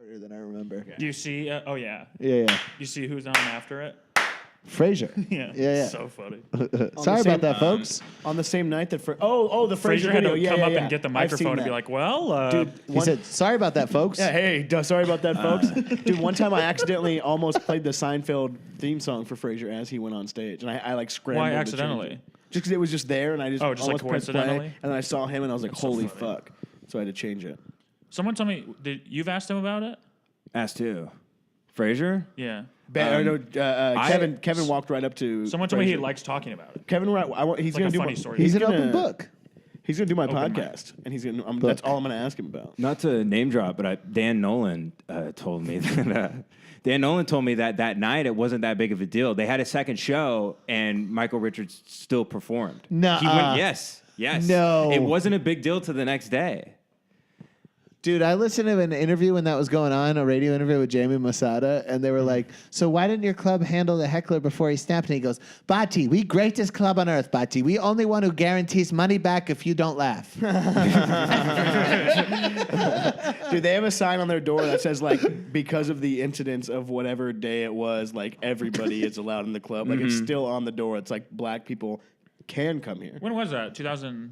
harder than I remember. Okay. Do you see? Oh yeah. Yeah. You see who's on after it? Frasier. Yeah. So funny. Sorry about that, folks. On the same night that the Frasier had video. to come up and get the microphone and be like, "Well, dude." He said, "Sorry about that, folks." Yeah. Hey, sorry about that, folks. Dude, one time I accidentally almost played the Seinfeld theme song for Frasier as he went on stage, and I like scrambled. Why to accidentally? change it. Just because it was just there, and I just just like almost pressed play, coincidentally? and then I saw him, and I was like, That's so "Holy funny. fuck!" So I had to change it. Someone told me you've asked him about it. Asked who? Frasier? Yeah. Kevin walked right up to. Someone told me he likes talking about it. Kevin, he's like gonna a do funny my, story. He's an gonna- open book. He's gonna do my Open podcast, and he's gonna. That's all I'm gonna ask him about. Not to name drop, but Dan Nolan told me that that night it wasn't that big of a deal. They had a second show, and Michael Richards still performed. Nuh-uh. Yes. No. It wasn't a big deal to the next day. Dude, I listened to an interview when that was going on, a radio interview with Jamie Masada, and they were like, "So why didn't your club handle the heckler before he snapped?" And he goes, "Bati, we greatest club on earth, Bati. We only one who guarantees money back if you don't laugh." Dude, they have a sign on their door that says, like, because of the incidents of whatever day it was, like, everybody is allowed in the club. Like, it's still on the door. It's like, black people can come here. When was that? 2000.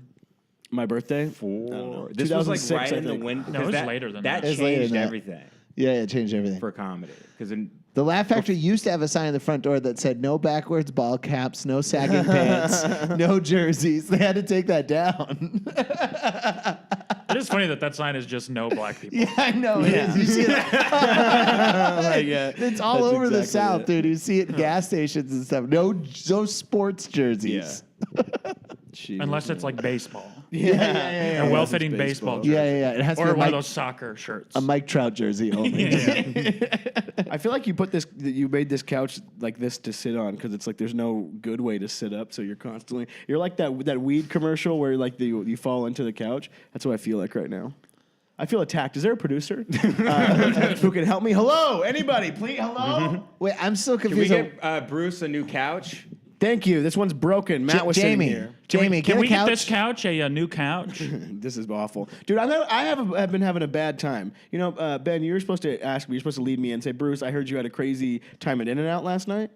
My birthday? This was 2006, like right I in the think. window. No, it was later than that. It was later changed than that. everything Yeah, it changed everything. for comedy. Because The Laugh Factory used to have a sign on the front door that said no backwards ball caps, no sagging pants, no jerseys. They had to take that down. It is funny that sign is just no black people. Yeah, I know. It is. You see it. It's all That's over the exactly South, it. dude. You see it in gas stations and stuff. No sports jerseys. Unless it's like baseball. Yeah. A well-fitting baseball jersey. Yeah. It has to Or be one a of Mike, those soccer shirts. a Mike Trout jersey only. I feel like you made this couch like this to sit on because it's like there's no good way to sit up, so you're like that weed commercial where like you fall into the couch. That's what I feel like right now. I feel attacked. Is there a producer who can help me? Hello, anybody, please. Hello. Wait, I'm still Can we confused. get Bruce a new couch? Thank you. This one's broken. Matt was sitting here. Jamie, Can get we a get couch. this couch a new couch? This is awful, dude. I've been having a bad time. You know, Ben, you were supposed to ask me. You're supposed to lead me and say, Bruce, I heard you had a crazy time at In-N-Out last night.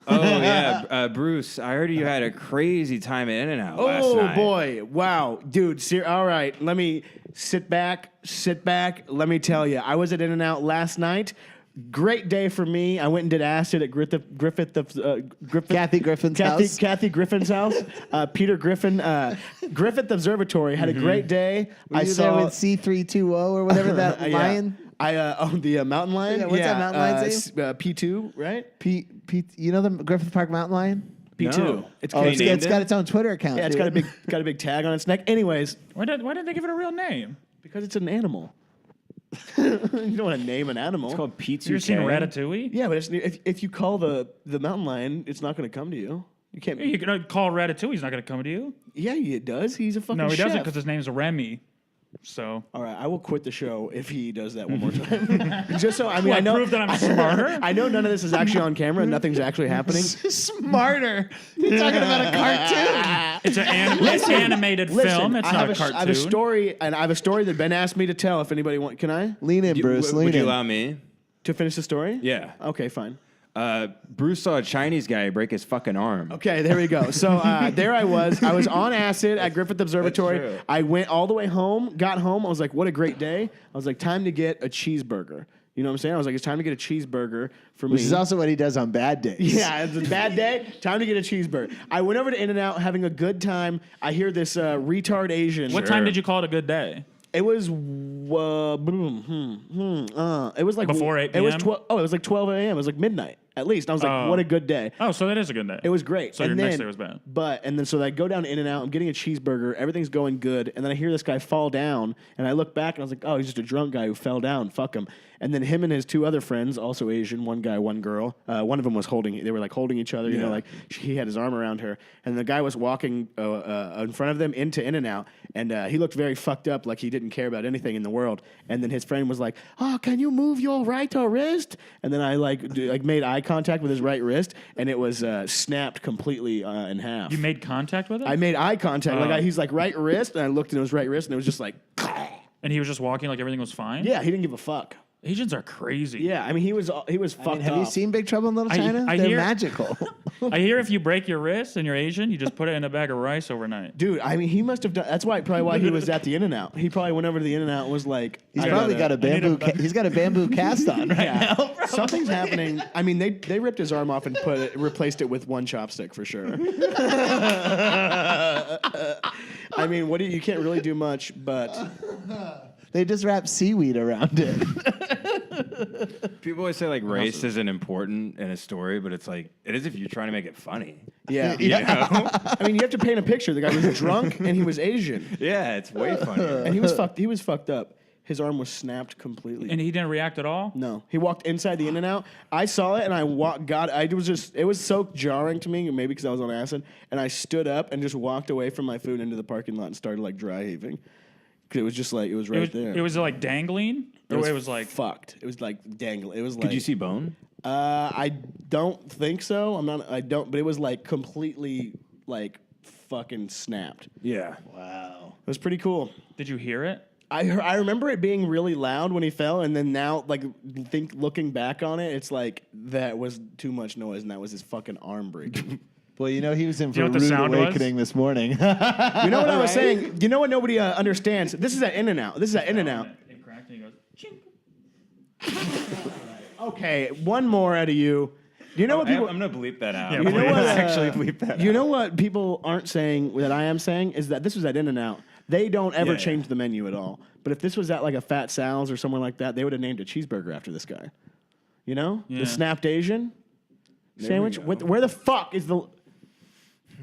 Oh, yeah. Bruce, I heard you had a crazy time at In-N-Out last night. Oh, boy. Wow. Dude, all right. Let me sit back. Let me tell you. I was at In-N-Out last night. Great day for me. I went and did acid at Kathy Griffin's house. Kathy Griffin's house. Peter Griffin. Griffith Observatory. Had a great day. Were you there with C320 or whatever that lion? I owned the mountain lion. Yeah, what's that mountain lion's name? P2, right? You know the Griffith Park mountain lion? P2. No. It's It's got its own Twitter account. Yeah, it's got a big tag on its neck. Anyways, Why didn't they give it a real name? because it's an animal. You don't want to name an animal. It's called P2K. You ever seen Ratatouille? Yeah, but if you call the mountain lion, it's not going to come to you. You can't. You can call Ratatouille. He's not going to come to you. Yeah, he does. He's a fucking No, he chef. doesn't because his name's Remy. So. All right, I will quit the show if he does that one more time. Just so I know. Prove that I'm smarter. I know none of this is actually on camera and nothing's actually happening. Smarter. You're talking about a cartoon. It's an animated film. It's not a cartoon. I have a story, and I have a story that Ben asked me to tell. If anybody wants, can I Lean in, Bruce. Lean Would you in. allow me? to finish the story? Yeah. Okay, fine. Bruce saw a Chinese guy break his fucking arm. Okay, there we go. So there I was. I was on acid at Griffith Observatory. That's true. I went all the way home, got home. I was like, what a great day. I was like, time to get a cheeseburger. You know what I'm saying? I was like, it's time to get a cheeseburger for me. Which is also what he does on bad days. Yeah, it's a bad day. Time to get a cheeseburger. I went over to In-N-Out, having a good time. I hear this retard Asian. What time did you call it a good day? It was it was like Before 8 It was p.m.? it was like 12 a.m. It was like midnight at least. I was like, what a good day. Oh, so that is a good day. It was great. So and your next then- day was bad. And then so I go down to In-N-Out. I'm getting a cheeseburger. Everything's going good. And then I hear this guy fall down. And I look back and I was like, oh, he's just a drunk guy who fell down. Fuck him. And then him and his two other friends, also Asian, one guy, one girl. One of them was they were like holding each other. You know, like he had his arm around her. And the guy was walking in front of them into In-N-Out. And he looked very fucked up, like he didn't care about anything in the world. And then his friend was like, oh, can you move your right wrist? And then I made eye contact with his right wrist, and it was snapped completely in half. You made contact with him? I made eye contact. He's like, right wrist, and I looked at his right wrist, and it was just like... And he was just walking like everything was fine? Yeah, he didn't give a fuck. Asians are crazy. Yeah, I mean, he was fucked Have up. you seen Big Trouble in Little China? I They're hear- magical. I hear if you break your wrist and you're Asian, you just put it in a bag of rice overnight. Dude, I mean, he must have done. That's probably why he was at the In-N-Out. He probably went over to the In-N-Out and was like, He's probably got a bamboo. He's got a bamboo cast on right Yeah. now. Something's happening. I mean, they ripped his arm off and replaced it with one chopstick for sure. I mean, you can't really do much, but They just wrap seaweed around it. People always say like race isn't important in a story, but it's like it is if you're trying to make it funny. yeah. You know? I mean, you have to paint a picture. The guy was drunk and he was Asian, Yeah, it's way funnier. and he was fucked. He was fucked up. His arm was snapped completely. And he didn't react at all? No, he walked inside the In-N-Out. I saw it and I walked. God, it was so jarring to me, maybe because I was on acid. And I stood up and just walked away from my food into the parking lot and started like dry heaving. Because it was just like it was right there. It was like dangling? Or it was like. fucked. It was like dangling. It was like. Did you see bone? I don't think so. I don't. But it was like completely like fucking snapped. Yeah. Wow. It was pretty cool. Did you hear it? I remember it being really loud when he fell, and then now, like, looking back on it, it's like that was too much noise, and that was his fucking arm breaking. Well, you know he was in for You a know what the rude sound was? awakening this morning. You know what I was saying? You know what nobody understands? This is at In-N-Out. This is at In-N-Out. It cracked and he goes, chink. Okay, one more out of you. Do you know what people? I'm gonna bleep that out. Yeah, You know please. what? Actually bleep that You out. know what people aren't saying that I am saying is that this was at In-N-Out. They don't ever Yeah, yeah. change the menu at all. But if this was at like a Fat Sal's or somewhere like that, they would have named a cheeseburger after this guy. You know, Yeah. the snapped Asian sandwich. go. Where the fuck is the?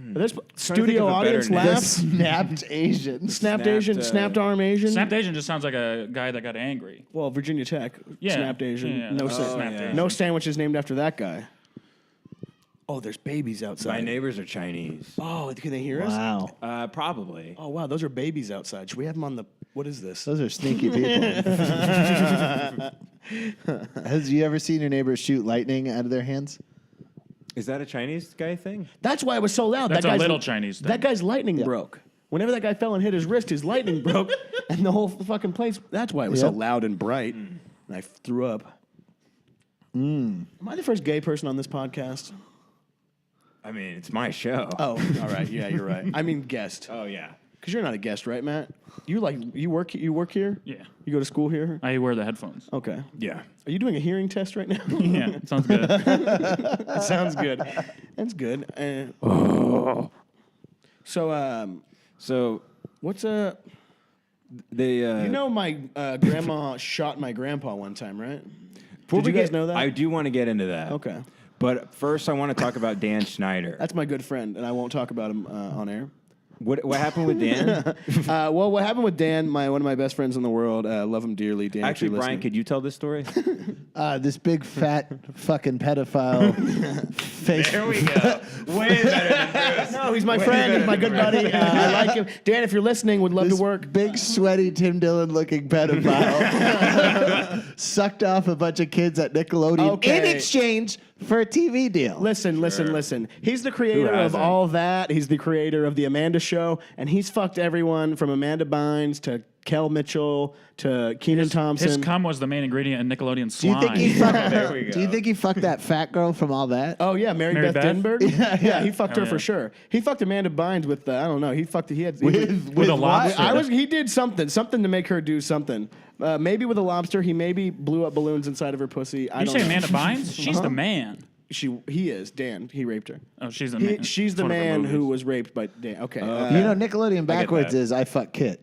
This think studio of a better audience name. The laughs. snapped Asian. Snapped Snapped, Asian, snapped arm Asian. Snapped Asian just sounds like a guy that got angry. Well, Virginia Tech, Yeah. snapped Asian. Yeah. No, Snapped yeah. Asian. no sandwiches named after that guy. Oh, there's babies outside. My neighbors are Chinese. Oh, can they hear us? Wow. Probably. Oh, wow, those are babies outside. Should we have them on the? What is this? Those are sneaky people. Has you ever seen your neighbors shoot lightning out of their hands? Is that a Chinese guy thing? That's why it was so loud. That's that a guy's, little Chinese thing. That guy's lightning broke. Whenever that guy fell and hit his wrist, his lightning broke, and the whole fucking place. That's why it was so Yep. loud and bright. And I threw up. Am I the first gay person on this podcast? I mean, it's my show. Oh, all right. Yeah, you're right. I mean, guest. Oh yeah. Because you're not a guest, right, Matt? You work here? Yeah. You go to school here? I wear the headphones. Okay. Yeah. Are you doing a hearing test right now? Yeah, sounds good. That sounds good. That's good. So, what's They. you know, my grandma shot my grandpa one time, right? before Did we you guys get- know that? I do want to get into that. Okay. But first, I want to talk about Dan Schneider. That's my good friend, and I won't talk about him on air. What happened with Dan? Well, what happened with Dan, one of my best friends in the world, love him dearly. Dan, Actually, if you're Brian, listening. could you tell this story? This big fat fucking pedophile face. we go. Way better than Bruce. No, he's my friend. He's my good buddy. I like him. Dan, if you're listening, would love This to work. big sweaty Tim Dillon looking pedophile sucked off a bunch of kids at Nickelodeon Okay. in exchange for a TV deal. Listen. He's the creator of hasn't? all that. He's the creator of The Amanda Show, and he's fucked everyone from Amanda Bynes to Kel Mitchell to Kenan Thompson. His cum was the main ingredient in Nickelodeon Do you slime. think he There we fucked? go. Do you think he fucked that fat girl from all that? Oh yeah, Mary Mary Beth Beth? Denberg. Yeah, he fucked her Oh, for yeah. sure. He fucked Amanda Bynes with I don't know. He fucked. He had With With a what? lobster. He did something to make her do something. Maybe with a lobster. He maybe blew up balloons inside of her pussy. I You don't say know. Amanda Bynes? She's the man. He is Dan. He raped her. Oh, she's the man. She's the It's one of her man who movies. was raped by Dan. Okay. You know, Nickelodeon backwards that. is I fuck kids.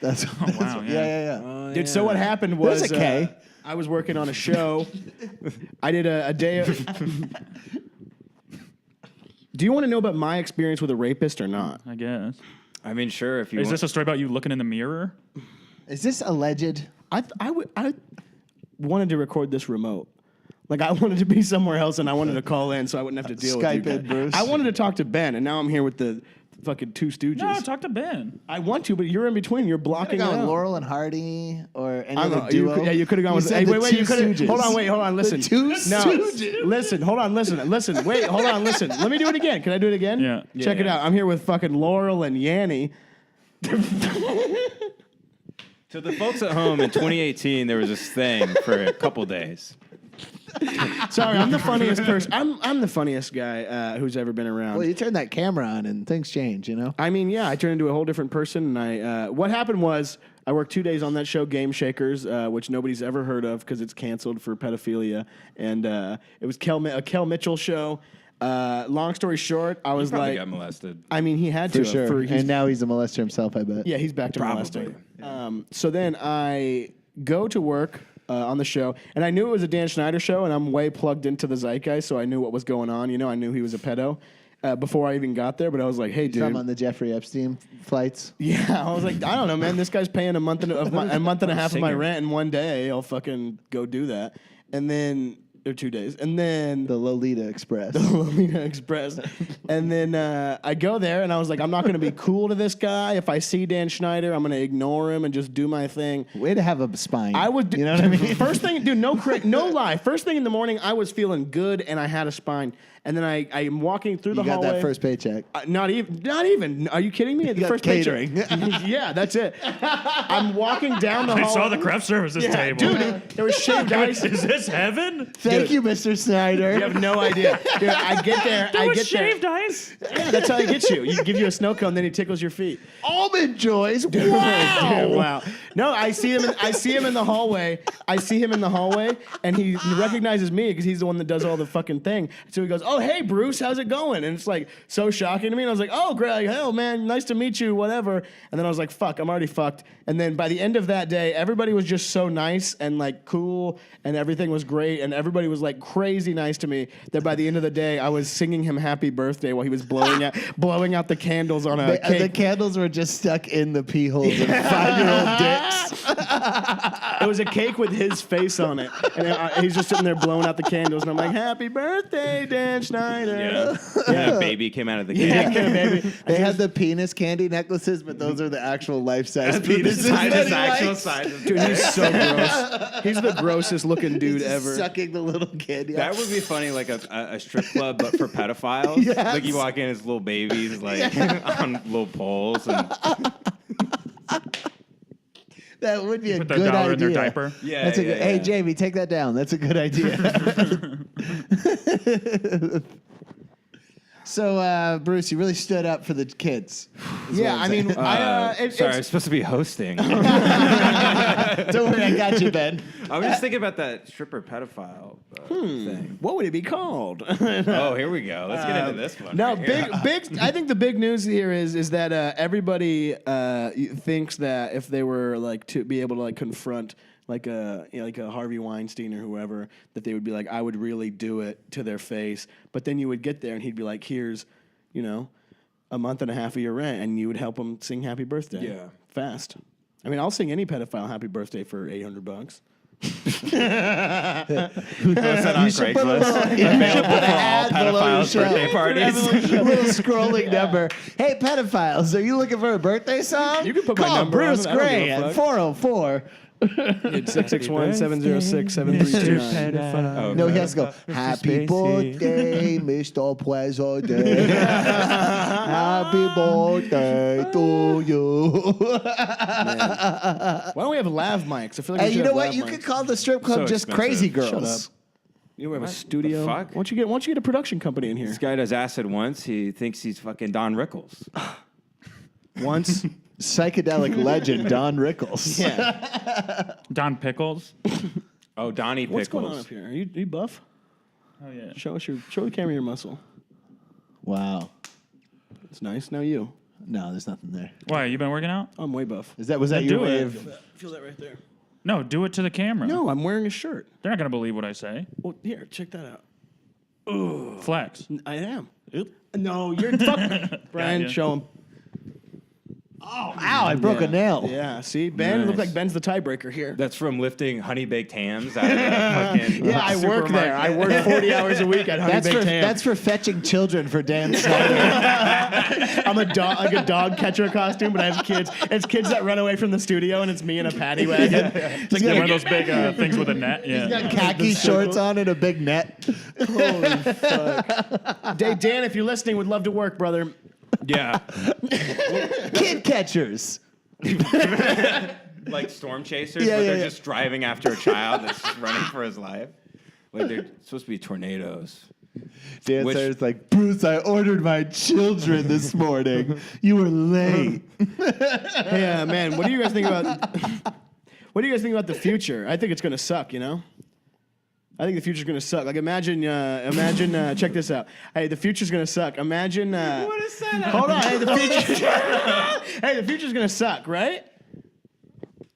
That's wow, yeah. Dude, so what happened was There's a K. I was working on a show. I did a day of... Do you want to know about my experience with a rapist or not? I guess. I mean, sure. If you Is want. this a story about you looking in the mirror? Is this alleged? I wanted to record this remote. Like, I wanted to be somewhere else, and I wanted to call in so I wouldn't have to deal with you Skype in, guys. Bruce. I wanted to talk to Ben, and now I'm here with the fucking Two Stooges. No, talk to Ben. I want to, but you're in between. You're Could blocking have it gone out. Laurel and Hardy or any I other don't know. duo. You could have gone with. said Hey, the wait. Two You could have. Stooges. Hold on. Listen. The Two No. Stooges. Listen. Hold on. Listen. Wait. Hold on. Listen. Let me do it again. Can I do it again? Yeah. Check it Yeah. out. I'm here with fucking Laurel and Yanny. To the folks at home, in 2018, there was this thing for a couple days. Sorry, I'm the funniest person. I'm the funniest guy who's ever been around. Well, you turn that camera on and things change, you know? I mean, yeah, I turned into a whole different person. And what happened was I worked 2 days on that show, Game Shakers, which nobody's ever heard of because it's canceled for pedophilia. And it was a Kel Mitchell show. Long story short, I was Probably like, got molested. I mean, he had For to. sure. And now he's a molester himself, I bet. Yeah, he's back to Probably. molesting. So then I go to work on the show, and I knew it was a Dan Schneider show, and I'm way plugged into the zeitgeist, so I knew what was going on. You know, I knew he was a pedo before I even got there, but I was like, hey, dude. Some on the Jeffrey Epstein flights. Yeah, I was like, I don't know, man. This guy's paying a month and a half of my Singer. rent in one day. I'll fucking go do that. And then, or 2 days. And then The Lolita Express. Lolita Express. And then I go there, and I was like, I'm not going to be cool to this guy. If I see Dan Schneider, I'm going to ignore him and just do my thing. Way to have a spine. I would, You know what I mean? First thing, dude, no lie. First thing in the morning, I was feeling good, and I had a spine. And then I'm walking through the You got hallway. that first paycheck. Not even. Are you kidding me? The got first catering. paycheck. Yeah, that's it. I'm walking down the I hallway. saw the craft services Yeah, table. dude, there was shaved ice. Is this heaven? Thank you, Mr. Snyder. You have no idea. Dude, I get there. There I was get shaved there. ice. Yeah, that's how he gets you. You give you a snow cone, then he tickles your feet. Almond Joys. Dude, Wow. wow. No, I see him in the hallway. And he recognizes me because he's the one that does all the fucking thing. So he goes, "Oh, hey, Bruce, how's it going?" And it's like so shocking to me. And I was like, "Oh, great, like, hell, man, nice to meet you, whatever." And then I was like, "Fuck, I'm already fucked." And then by the end of that day, everybody was just so nice and like cool, and everything was great, and everybody was like crazy nice to me. That by the end of the day, I was singing him happy birthday while he was blowing out the candles on a cake. The candles were just stuck in the pee holes of 5-year-old dicks. It was a cake with his face on it, and he's just sitting there blowing out the candles, and I'm like, "Happy birthday, Dan Schneider!" Yeah, a baby came out of the cake. Yeah, baby. They had the penis candy necklaces, but those are the actual life-size penises. Size that is he actual likes. size. of- Dude, he's so gross. He's the grossest looking dude Just ever. Sucking the little kid. Yeah. That would be funny, like a strip club, but for pedophiles. Yes. Like you walk in as little babies, like on little poles, and That would be a Put good their dollar idea. in their diaper. yeah. That's a good, yeah, Hey, yeah. Jamie, take that down. That's a good idea. So, Bruce, you really stood up for the kids. Yeah, I mean, Sorry, I it's was supposed to be hosting. Don't worry, I got you, Ben. I was just thinking about that stripper pedophile thing. what would it be called? Oh, here we go. Let's get into this one. No, right here. big. I think the big news here is that everybody thinks that if they were like to be able to like confront like a Harvey Weinstein or whoever, that they would be like, I would really do it to their face. But then you would get there and he'd be like, here's, a month and a half of your rent, and you would help him sing Happy Birthday. Yeah. Fast. I mean, I'll sing any pedophile Happy Birthday for $800. Post that on You should put a little, Craigslist. you should Available put for an all ad below your pedophiles' show. birthday parties. A little scrolling number. Hey, pedophiles, are you looking for a birthday song? You can put my Call number on Bruce it. I don't Gray give a at fuck. 404. It's 661-706-7329. Oh, No, okay. he has to go, Happy birthday, Mr. President. Happy birthday to you. Why don't we have lav mics? I feel like we Hey, should you know have what? lav You mics. could call the strip club So just expensive. Crazy Shut Girls. You have a studio. fuck? Why don't you get a production company in here? This guy does acid once. He thinks he's fucking Don Rickles. Once. Psychedelic legend Don Rickles. Yeah. Don Pickles. Oh, Donnie Pickles. What's going on up here? Are you buff? Oh yeah. Show the camera your muscle. Wow. It's nice. Now you. No, there's nothing there. Why? You been working out? I'm way buff. Was that Then your do way it. of... Feel that right there. No, do it to the camera. No, I'm wearing a shirt. They're not gonna believe what I say. Well, here, check that out. Flex. I am. No, you're fucking. Brian, Yeah. show him. Ow, I broke a nail. Yeah, see, Ben, Nice. looks like Ben's the tiebreaker here. That's from lifting honey baked hams out of the fucking Yeah, I work there. I work 40 hours a week at Honey That's Baked for, Ham. that's for fetching children for Dan Snyder. I'm a dog catcher costume, but I have kids. It's kids that run away from the studio, and it's me in a paddy wagon. It's like one of those big things with a net. Yeah. He's got khaki shorts on and a big net. Holy fuck. Dan, if you're listening, would love to work, brother. Yeah. Kid catchers. like storm chasers, Yeah, but yeah, they're yeah. just driving after a child that's just running for his life. Like they're supposed to be tornadoes. Dan Which- Sayers like, Bruce, I ordered my children this morning. You were late. Hey, man, what do you guys think about? What do you guys think about the future? I think it's gonna suck. You know. I think the future's gonna suck. Like imagine, check this out. Hey, the future's gonna suck. Imagine. What is that? Hold on. Hey, the future's gonna suck, right?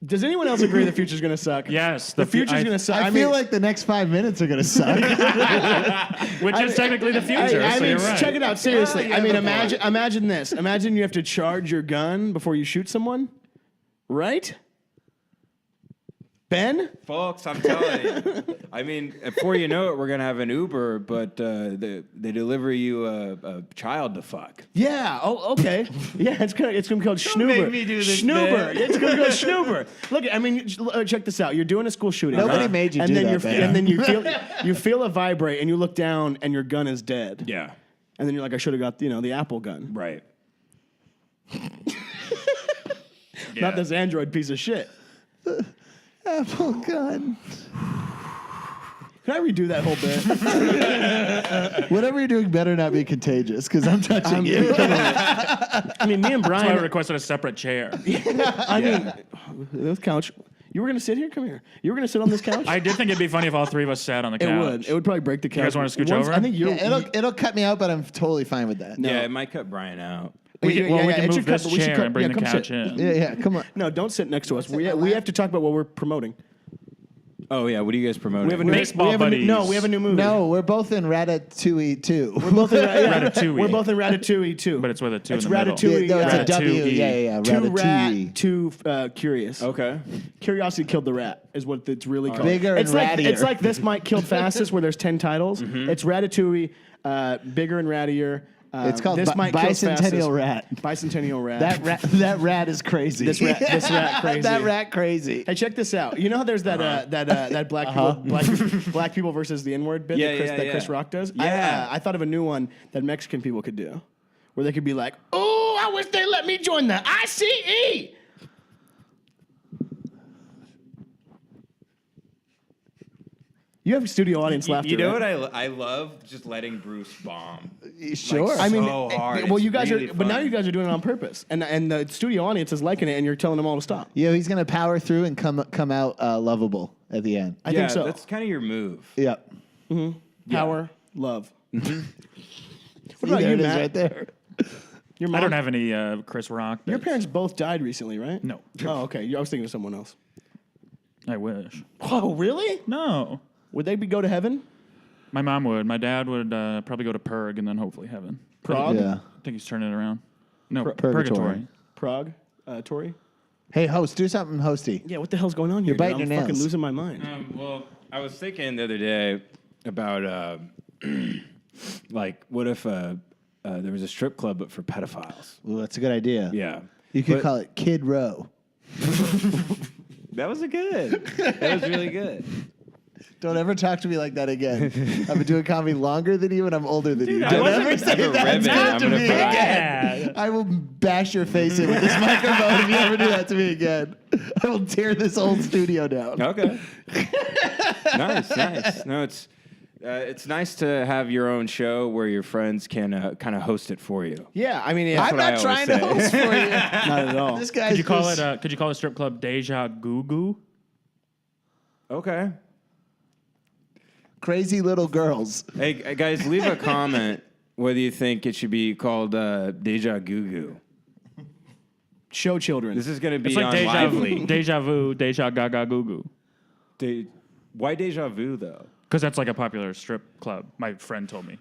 Does anyone else agree the future's gonna suck? Yes, The future's gonna suck. I feel like the next 5 minutes are going to suck. which is technically the future. I so mean, you're right. check it out seriously. Yeah, I mean, the imagine this. Imagine you have to charge your gun before you shoot someone, right? Ben? Folks, I'm telling you. I mean, before you know it, we're gonna have an Uber, but they deliver you a child to fuck. Yeah. Oh, okay. Yeah, it's gonna be called Schnoober. make me do this, Schnoober. Ben. It's gonna go Schnoober. Look, I mean, check this out. You're doing a school shooting. Nobody right? made you and do then that, you're, Ben. And then you feel it vibrate, and you look down, and your gun is dead. Yeah. And then you're like, I should have got the Apple gun, Right. not this Android piece of shit. Apple gun. Can I redo that whole bit? Whatever you're doing better not be contagious because I'm touching you. I mean, me and That's why I Brian. requested a separate chair. I mean, this couch. You were gonna sit here? Come here. You were gonna sit on this couch? I did think it'd be funny if all three of us sat on the It couch. would. It would probably break the couch. guys wanna scooch Once- over? I think you're. Yeah, it'll cut me out, but I'm totally fine with that. Yeah, it might cut Brian out. We can it move should cut, this but we should chair cut- and bring yeah, the come couch sit. in. Yeah, come on. No, don't sit next to us. We have to talk about what we're promoting. Oh yeah, what are you guys promoting? We have a new Baseball we have a new- buddies. No, we have a new movie. No, we're both in Ratatouille too. we're both in Ratatouille. We're both in Ratatouille too. But it's with a two It's in the middle. Ratatouille. No, it's a Ratatouille. W. Yeah. Too Ratatouille. rat, too curious. Okay. Curiosity killed the rat is what it's really called. Bigger it's and like, rattier. It's like This Might Kill Fastest, where there's 10 titles. It's Ratatouille, bigger and rattier. It's called This Might Kill Bicentennial Fastest. Rat. Bicentennial rat. That rat is crazy. This rat crazy. That rat crazy. Hey, check this out. You know how there's that that black black people versus the N-word bit Yeah, that yeah, Chris yeah. Rock does? Yeah. I thought of a new one that Mexican people could do, where they could be like, "Oh, I wish they let me join the ICE." You have a studio audience laughter. You know right? what I love? Just letting Bruce bomb. Sure. I mean, so hard. well, It's you guys really are, but now fun. you guys are doing it on purpose, and the studio audience is liking it, and you're telling them all to stop. yeah, he's gonna power through and come out lovable at the end. I think so. That's kind of your move. Yep. Power, love. What See, about there you, it is Matt? right there. Your mom, I don't have any Chris Rock. Your bits. parents both died recently, right? No. Oh, okay. I was thinking of someone else. I wish. Oh, really? No. Would they go to heaven? My mom would. My dad would probably go to Purg and then hopefully heaven. Prague? Yeah. I think he's turning it around. No, Purgatory. Purgatory. Prague? Tory? Hey, host, do something hosty. Yeah, what the hell's going on here? You're biting dude? your I'm fucking nails. losing my mind. Well, I was thinking the other day about like what if there was a strip club but for pedophiles? Well, that's a good idea. Yeah. You could But- call it Kid Row. That was good. That was really good. Don't ever talk to me like that again. I've been doing comedy longer than you, and I'm older than you. I Don't wasn't ever say gonna that rivet it. I'm to gonna me put on- again. I will bash your face in with this microphone if you ever do that to me again. I will tear this old studio down. Okay. Nice. No, it's nice to have your own show where your friends can kind of host it for you. Yeah, I mean, I'm what I not always trying to say. host for you. not at all. This guy's Could you call just- it? Could you call a strip club Deja Goo Goo? Okay. Crazy Little Girls. Hey guys, leave a comment whether you think it should be called Deja Goo Goo. Show children. This is going to be It's like on Deja Lively. Vu, Deja Vu, Deja Gaga Goo Goo. Why Deja Vu though? Because that's like a popular strip club. My friend told me.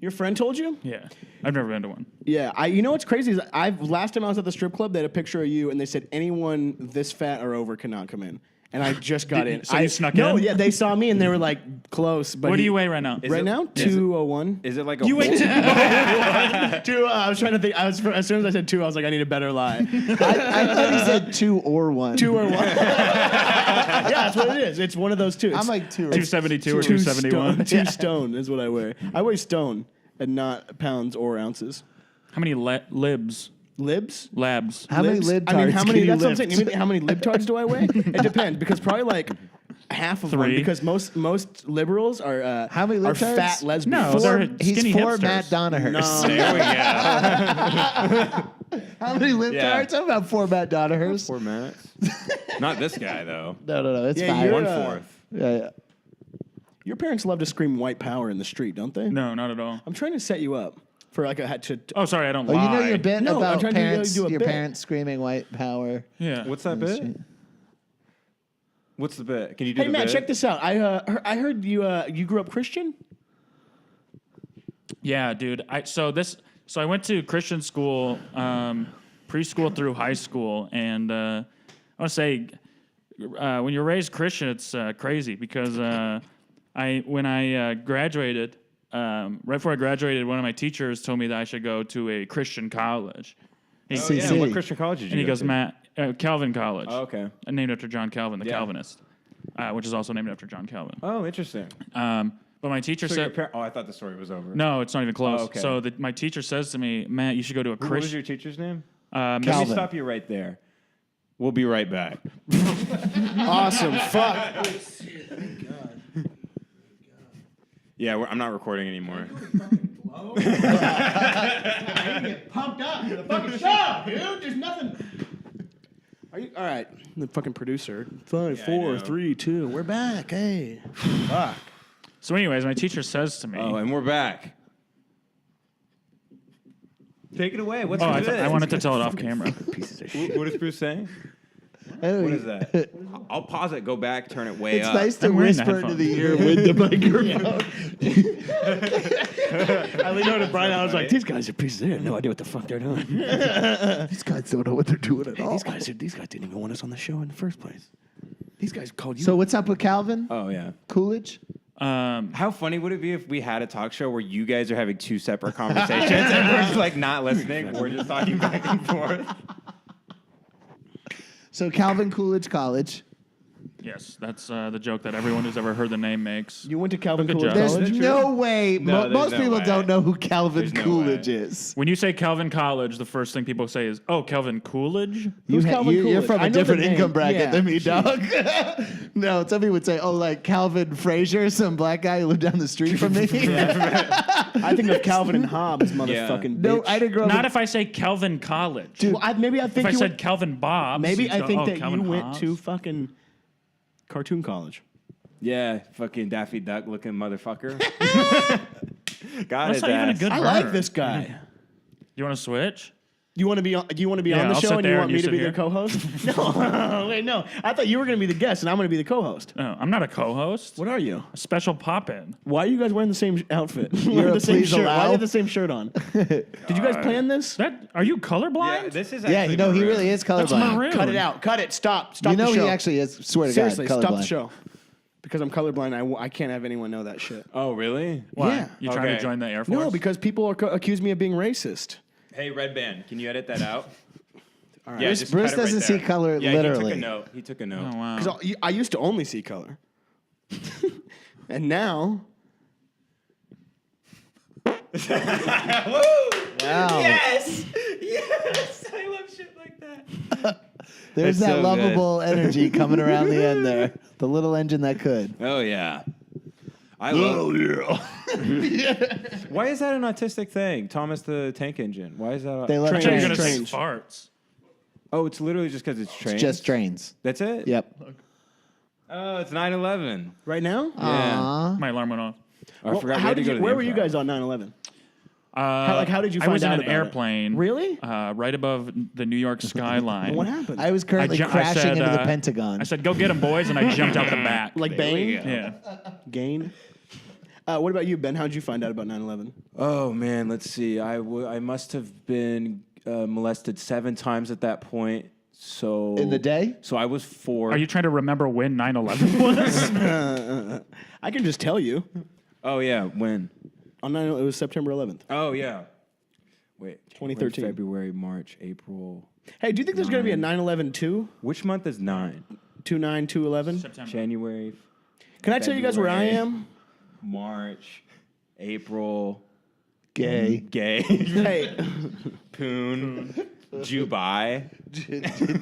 Your friend told you? Yeah, I've never been to one. Yeah, you know what's crazy is last time I was at the strip club, they had a picture of you, and they said anyone this fat or over cannot come in. And I just got in. So you snuck no, in? yeah, they saw me and they were like close. But What do you weigh right now? Is right it- now? is it- 201. Is it like a You wait. Two. I was trying to think. As soon as I said 2, I was like, I need a better lie. I thought he said 2 or 1. 2 or 1. Yeah, that's what it is. It's one of those two. I'm like 2 or 272 or 2 271. Stone, 2 stone is what I weigh. I weigh stone and not pounds or ounces. How many libs? Libs? Labs. How many Libs? libtards I mean, how many? can you That's what I'm lift? saying. You mean, how many libtards do I weigh? It depends because probably like half of one 3. because most liberals are How many are libtards? fat lesbians. No, Four, they're he's skinny 4 hipsters. Matt Donahers. No. There we go. How many libtards? I'm about 4 Matt Donahers. Poor Matt. Not this guy though. No, it's Yeah, 5. you're, 1/4. Yeah. Your parents love to scream white power in the street, don't they? No, not at all. I'm trying to set you up for like a to. Oh, sorry, I don't Oh, lie. you know your bit No, I'm about trying to parents, do a your bit. parents screaming white power. Yeah. What's that bit? What's the bit? Can you do Hey the Matt, bit? check this out. I heard you grew up Christian. Yeah, dude. So I went to Christian school, preschool through high school, and I want to say when you're raised Christian, it's crazy because when I graduated, right before I graduated, one of my teachers told me that I should go to a Christian college. Oh, See, yeah. see. What Christian college did you And he go goes, to? Matt, Calvin College. Oh, okay. Named after John Calvin, the Yeah. Calvinist, which is also named after John Calvin. Oh, interesting. But my teacher So your said, I thought the story was over. no, it's not even close. Oh, okay. So my teacher says to me, Matt, you should go to a What was Christian. your teacher's name? Miss- Let me Calvin. stop you right there. We'll be right back. Awesome. Fuck. Yeah, I'm not recording anymore. Get pumped up for the fucking show, dude. There's nothing. Are you all right? The fucking producer. 5, Yeah, I 4, know. 3, 2. We're back. Hey. Fuck. So, anyways, my teacher says to me, Oh, and we're back. Take it away. What's I, this? I wanted to tell it off camera. Pieces of shit. What is Bruce saying? Oh, What is that? I'll pause it, go back, turn it way It's up. nice to I'm wearing the whisper into the headphones. ear with the microphone. I leaned over to Brian. I was like, "These guys are pieces. They have no idea what the fuck they're doing. These guys don't know what they're doing at all. These guys didn't even want us on the show in the first place. These guys called you. So what's up with Calvin Oh, yeah. Coolidge? How funny would it be if we had a talk show where you guys are having 2 separate conversations and we're just like not listening? We're just talking back and forth. So Calvin Coolidge College. Yes, that's the joke that everyone who's ever heard the name makes. you went to Calvin Good Coolidge job. There's College? no way. No, there's most no people way. don't know who Calvin There's no Coolidge way. is. When you say Calvin College, the first thing people say is, "Oh, Calvin Coolidge." Who's Calvin You're Coolidge? from I a know the different name. income bracket Yeah. than me, dog. No, some people would say, "Oh, like Calvin Frazier, some black guy who lived down the street from me." I think of Calvin and Hobbes, motherfucking No, bitch. I didn't grow up. Not if I say Calvin College. Well, maybe I If think I you said went, Calvin Bob's, maybe you'd I go, think "Oh, that Calvin you went Hobbs." to fucking cartoon college. Yeah, fucking Daffy Duck looking motherfucker. Got That's his not even a ass. good I burn. like this guy. You want to switch? You want to be on? Do you want to be Yeah, on the I'll show sit and you there want and me you to sit be here. the co-host? No, wait, no. I thought you were going to be the guest and I'm going to be the co-host. No, I'm not a co-host. What are you? A special pop-in. Why are you guys wearing the same outfit? You're Wearing a the same please shirt. Why do allow? you have the same shirt on? Did you guys plan this? Are you colorblind? Yeah, this is Yeah, actually you know he maroon. really is That's colorblind. maroon. Cut it out. Cut it. Stop. Stop You know the show. he actually is. Swear to Seriously, God, colorblind. stop the show. Because I'm colorblind, I can't have anyone know that shit. Oh, really? Why? Yeah. You trying to Okay. join the Air Force? No, because people are accuse me of being racist. Hey, Red Band, can you edit that out? All right. Yeah, Bruce- just Bruce cut it right doesn't see there. color Yeah, literally. He took a note. Oh, wow. Because I used to only see color, and now Wow. Yes! Yes! I love shit like that. There's That's that so lovable energy coming around the end there. The little engine that could. Oh, yeah. I love yeah. Why is that an autistic thing? Thomas the Tank Engine. Why is that? They love I thought you were trains. gonna say Trains. farts. Oh, it's literally just because it's trains? It's just trains. That's it? Yep. Oh, it's 9/11. right now. Aww. My alarm went off. Oh, I forgot. we had to go to the where were you improv. guys on 9/11? How did you I find was in out an about it? airplane. Really? Right above the New York skyline. What happened? I was currently I crashing said, into the Pentagon. I said, "Go get them, boys!" And I jumped out the back. Like Bane? Yeah. Gain. What about you, Ben? How'd you find out about 9/11? Oh, man, let's see. I must have been molested 7 times at that point. So In the day? So I was 4. Are you trying to remember when 9/11 was? I can just tell you. Oh, yeah. When? On 9/11, it was September 11th. Oh, yeah. Wait. 2013. February, March, April. Hey, do you think there's going to be a 9/11 2? Which month is 9? 2/9, 2/11? September. January, Can I tell you guys where I February. am? March, April. Gay. Gay. Hey, Poon. Dubai.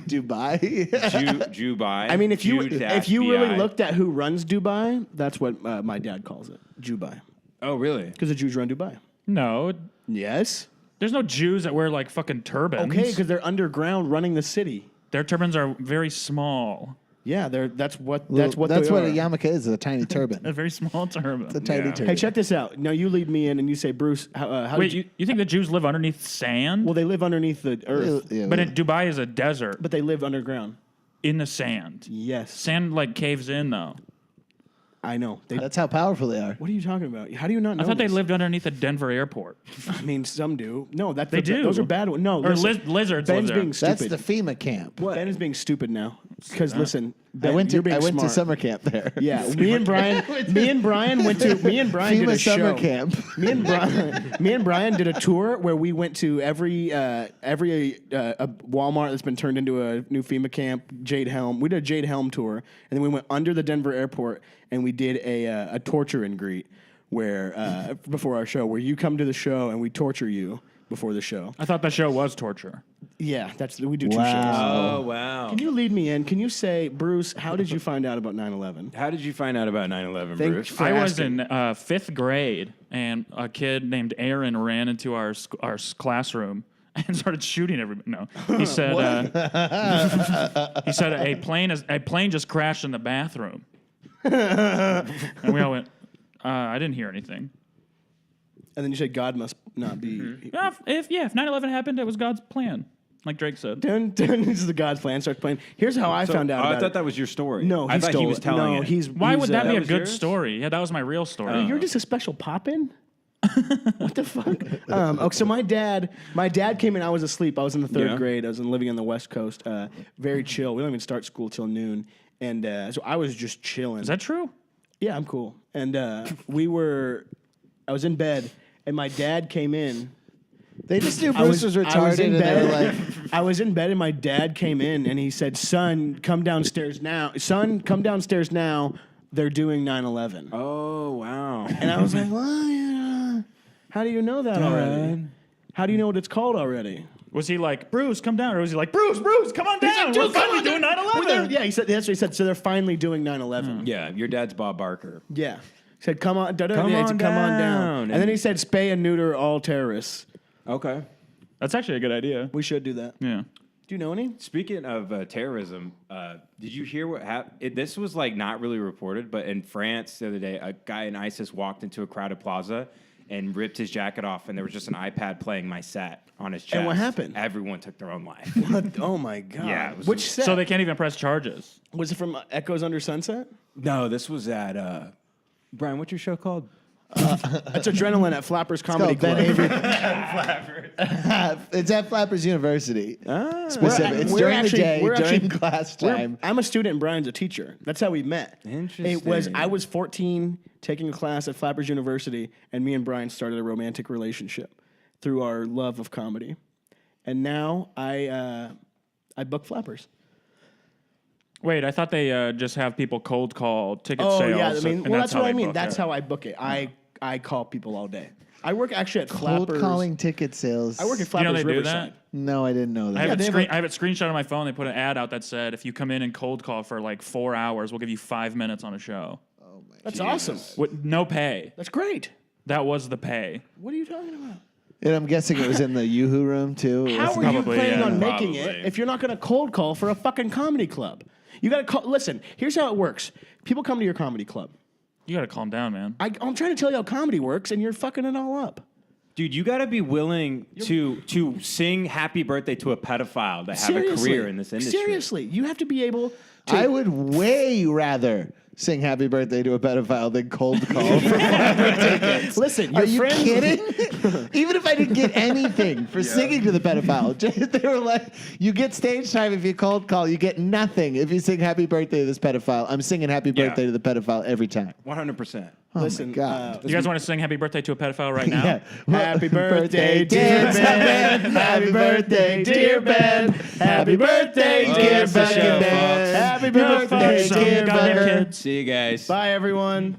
Dubai. Dubai. I mean, if you really Jude-bi. looked at who runs Dubai, that's what my dad calls it, Dubai, Oh, really? because the Jews run Dubai. No, Yes. there's no Jews that wear like fucking turbans. Okay, because they're underground running the city. Their turbans are very small. Yeah, that's what That's they what a are. yarmulke is—a tiny turban. A very small turban. It's a tiny Yeah. turban. Hey, check this out. Now you lead me in and you say, Bruce, how Wait, did you think the Jews live underneath sand? Well, they live underneath the earth, Yeah, But Dubai is a desert but they live underground. in the sand. Yes, Sand like caves in though. I know. that's how powerful they are. What are you talking about? How do you not know I thought they this? lived underneath the Denver airport. I mean, some do. No, They do. Those are bad ones. No, Or listen, lizards live Ben's there. being stupid. That's the FEMA camp. Ben is being stupid now. Because listen, Ben, I went you're to being I went to smart. summer camp there. Yeah, me and Brian went to FEMA did a summer show. camp. Me and Brian did a tour where we went to every Walmart that's been turned into a new FEMA camp. Jade Helm. We did a Jade Helm tour, and then we went under the Denver airport and we did a torture and greet where before our show, where you come to the show and we torture you before the show. I thought that show was torture. Yeah, we do 2 shows. Oh, wow. Can you lead me in? Can you say, Bruce, how did you find out about 9/11? How did you find out about 9/11, Thank Bruce? for I was asking. in 5th grade, and a kid named Aaron ran into our classroom and started shooting everybody. No, he said he said a plane just crashed in the bathroom, and we all went. I didn't hear anything. And then you said God must not be. Yeah, if 9/11 happened, it was God's plan, like Drake said. Dun, dun, this is the God's plan. Starts playing. Here's how I found out. I about thought it. that was your story. No, I thought stole he was it. telling no, it. Why would that be a was good yours? story? Yeah, that was my real story. You're just a special pop-in. What the fuck? So my dad came in. I was asleep. I was in the 3rd Yeah. grade. I was living on the West Coast. Very chill. We don't even start school till noon, and so I was just chilling. Is that true? Yeah, I'm cool. And I was in bed, and my dad came in. They just knew Bruce was retarded, in and they were bed. like, I was in bed, and my dad came in, and he said, "Son, come downstairs now. Son, come downstairs now. They're doing 9/11." Oh, wow. And I was like, "Well, how do you know that already? How do you know what it's called already?" Was he like, Bruce, come down? Or was he like, Bruce, come on down. Dude, We're come finally on, doing dude. 9/11. Yeah, he said that's what he said. So they're finally doing 9/11. Yeah, your dad's Bob Barker. Yeah. He said, "Come on, Come he said, come on down." down." And then he said, "Spay and neuter all terrorists." Okay. That's actually a good idea. We should do that. Yeah. Do you know any? Speaking of terrorism, did you hear what happened? This was like not really reported, but in France the other day, a guy in ISIS walked into a crowded plaza and ripped his jacket off, and there was just an iPad playing My Set on his chest. And what happened? Everyone took their own life. What? Oh my god! Yeah, it was- Which set? So they can't even press charges. Was it from Echoes Under Sunset? No, this was at Brian. What's your show called? That's Adrenaline at Flappers Comedy called Ben Club. Avery. It's at Flappers University. Specific. It's We're during actually- the day, we're during actually- class time. I'm a student and Brian's a teacher. That's how we met. Interesting. I was 14 taking a class at Flappers University, and me and Brian started a romantic relationship through our love of comedy. And now I book Flappers. Wait, I thought they just have people cold call ticket Oh sales. yeah, I mean, and well, that's how what they I mean. book That's it. how I book it. I call people all day. I work actually at Cold Flappers. calling ticket sales. I work at You Flappers know they do Riverside. that? No, I didn't know I that. have, they it have I have it screenshot on my phone. They put an ad out that said, if you come in and cold call for like 4 hours, we'll give you 5 minutes on a show. That's awesome. With no pay. That's great. That was the pay. What are you talking about? And I'm guessing it was in the Yoo-Hoo room too. It How was- are you Probably, planning yeah. on making it Probably. if you're not going to cold call for a fucking comedy club? You got to call. Listen, here's how it works. People come to your comedy club. You got to calm down, man. I'm trying to tell you how comedy works, and you're fucking it all up. Dude, you got to be willing to sing "Happy Birthday" to a pedophile to have a career in this industry. Seriously, you have to be able to. I would way rather sing "Happy Birthday" to a pedophile than cold call for Flappers tickets. Listen, Are your you friends- kidding? Even if I didn't get anything for singing to the pedophile, they were like, "You get stage time if you cold call. You get nothing if you sing Happy Birthday to this pedophile." I'm singing Happy Yeah. Birthday to the pedophile every time. 100%. Listen, God. You guys want to sing Happy Birthday to a pedophile right now? Happy birthday, dear Ben. Happy birthday, dear Ben. Happy birthday, dear that's the show, Ben. folks. Happy Go fuck birthday, some dear goddamn Ben. kids. See you guys. Bye, everyone.